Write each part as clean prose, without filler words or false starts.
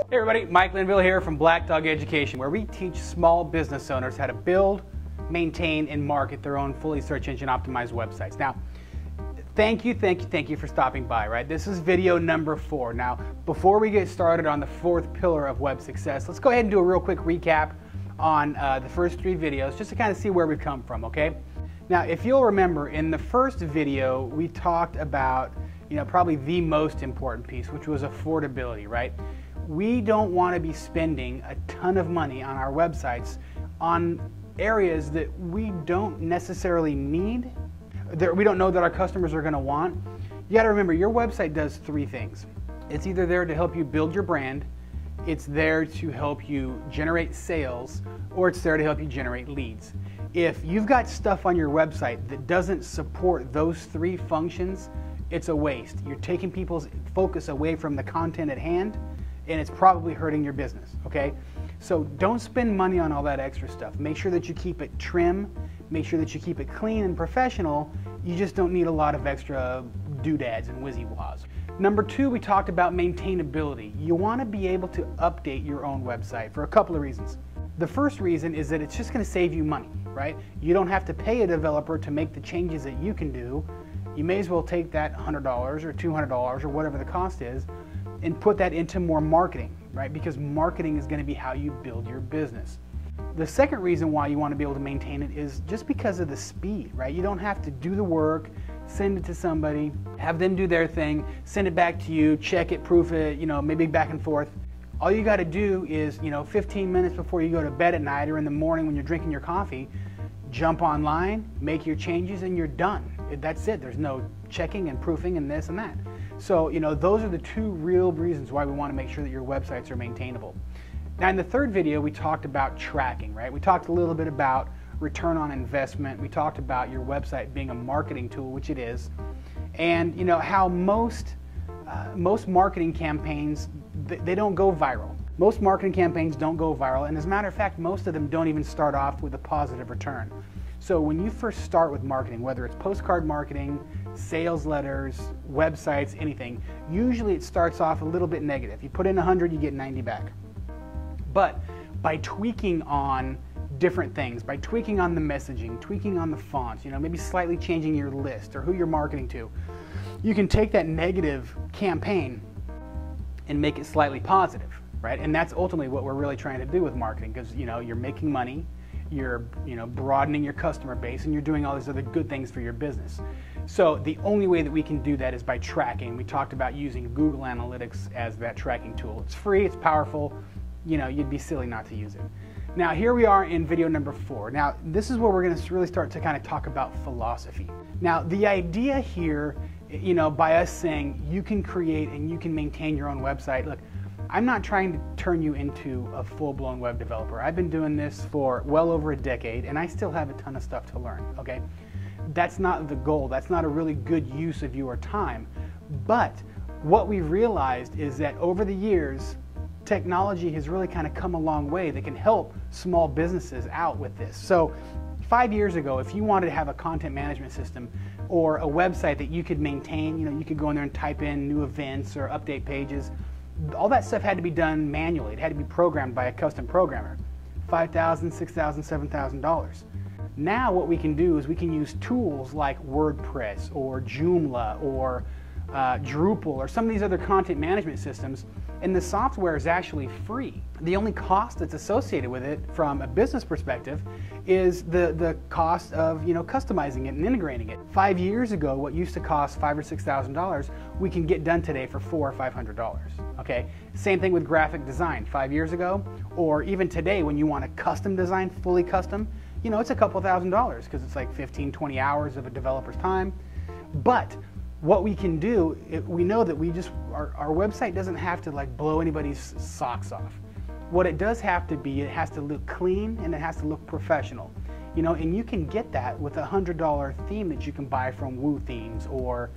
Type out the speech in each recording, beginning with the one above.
Hey everybody, Mike Linville here from Black Dog Education, where we teach small business owners how to build, maintain, and market their own fully search engine optimized websites. Now, thank you for stopping by, right? This is video number 4. Now, before we get started on the 4th pillar of web success, let's go ahead and do a real quick recap on the first 3 videos, just to kind of see where we've come from, okay? Now, if you'll remember, in the first video, we talked about, probably the most important piece, which was affordability, right? We don't want to be spending a ton of money on our websites on areas that we don't necessarily need, that we don't know that our customers are going to want. You got to remember, your website does 3 things. It's either there to help you build your brand, it's there to help you generate sales, or it's there to help you generate leads. If you've got stuff on your website that doesn't support those 3 functions, it's a waste. You're taking people's focus away from the content at hand, and it's probably hurting your business, okay? So don't spend money on all that extra stuff. Make sure that you keep it trim, make sure that you keep it clean and professional. You just don't need a lot of extra doodads and whizzy-wahs. Number 2, we talked about maintainability. You want to be able to update your own website for a couple of reasons. The first reason is that it's just going to save you money, right? You don't have to pay a developer to make the changes that you can do. You may as well take that $100 or $200 or whatever the cost is and put that into more marketing, right? Because marketing is going to be how you build your business. The second reason why you want to be able to maintain it is just because of the speed, right? You don't have to do the work, send it to somebody, have them do their thing, send it back to you, check it, proof it, maybe back and forth. All you got to do is, 15 minutes before you go to bed at night or in the morning when you're drinking your coffee, jump online, make your changes, and you're done. That's it. There's no checking and proofing and this and that. So, those are the 2 real reasons why we want to make sure that your websites are maintainable. Now, in the 3rd video, we talked about tracking, right? We talked a little bit about return on investment. We talked about your website being a marketing tool, which it is, and how most marketing campaigns, they don't go viral. Most marketing campaigns don't go viral, and as a matter of fact, most of them don't even start off with a positive return. So when you first start with marketing, whether it's postcard marketing, sales letters, websites, anything, usually it starts off a little bit negative. You put in 100, you get 90 back. But by tweaking on different things, by tweaking on the messaging, tweaking on the fonts, maybe slightly changing your list or who you're marketing to, you can take that negative campaign and make it slightly positive, right? And that's ultimately what we're really trying to do with marketing, because you're making money, you're broadening your customer base, and you're doing all these other good things for your business. So the only way that we can do that is by tracking. We talked about using Google Analytics as that tracking tool. It's free, it's powerful, you'd be silly not to use it. Now here we are in video number 4. Now this is where we're going to really start to kind of talk about philosophy. Now the idea here, by us saying you can create and you can maintain your own website, look, I'm not trying to turn you into a full-blown web developer. I've been doing this for well over a decade, and I still have a ton of stuff to learn, okay? That's not the goal. That's not a really good use of your time. But what we've realized is that over the years, technology has really kind of come a long way that can help small businesses out with this. So 5 years ago, if you wanted to have a content management system or a website that you could maintain, you could go in there and type in new events or update pages, all that stuff had to be done manually. It had to be programmed by a custom programmer. $5,000, $6,000, $7,000. Now what we can do is we can use tools like WordPress or Joomla or Drupal or some of these other content management systems, and the software is actually free. The only cost that's associated with it from a business perspective is the cost of customizing it and integrating it. 5 years ago, what used to cost $5,000 or $6,000, we can get done today for $400 or $500. Okay, same thing with graphic design. 5 years ago, or even today, when you want to custom design, fully custom, it's a couple $1,000s because it's like 15, 20 hours of a developer's time. But what we can do, we know that our website doesn't have to like blow anybody's socks off. What it does have to be, it has to look clean and it has to look professional. And you can get that with a $100 theme that you can buy from Woo Themes or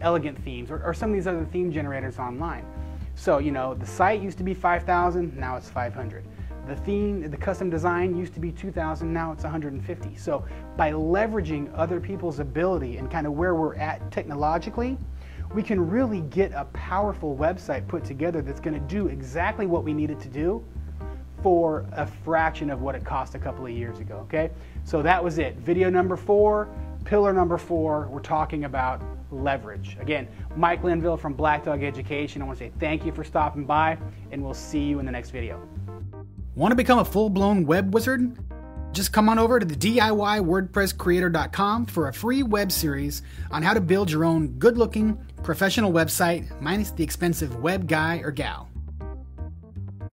Elegant Themes or some of these other theme generators online. So, the site used to be $5,000, now it's $500. The theme, the custom design used to be $2,000, now it's $150. So by leveraging other people's ability and kind of where we're at technologically, we can really get a powerful website put together that's going to do exactly what we need it to do for a fraction of what it cost a couple of years ago, okay? So that was it. Video number 4, pillar number 4, we're talking about leverage. Again, Mike Linville from Black Dog Education. I want to say thank you for stopping by, and we'll see you in the next video. Want to become a full-blown web wizard? Just come on over to the DIYWordPressCreator.com for a free web series on how to build your own good-looking, professional website minus the expensive web guy or gal.